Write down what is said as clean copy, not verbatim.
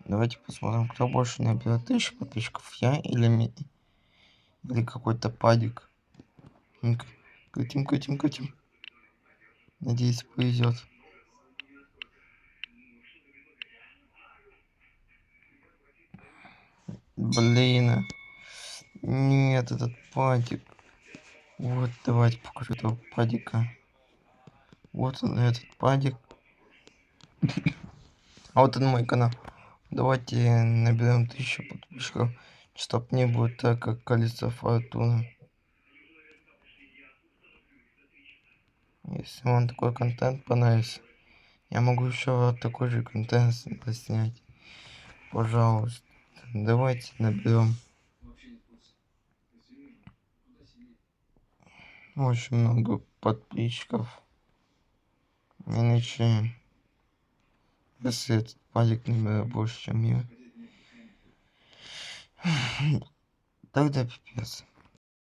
Давайте посмотрим, кто больше наберет 1000 подписчиков, я или какой-то падик. Ну-ка, катим. Надеюсь, повезет. Блин. Нет, этот падик. Вот, давайте покажу этого падика. Вот он, этот падик. А вот он мой канал. Давайте наберем 1000 подписчиков, чтоб не будет так, как колесо фортуны. Если вам такой контент понравится, я могу еще такой же контент снять. Пожалуйста, давайте наберем очень много подписчиков. Иначе, если этот палик наберет больше, чем я, тогда пипец.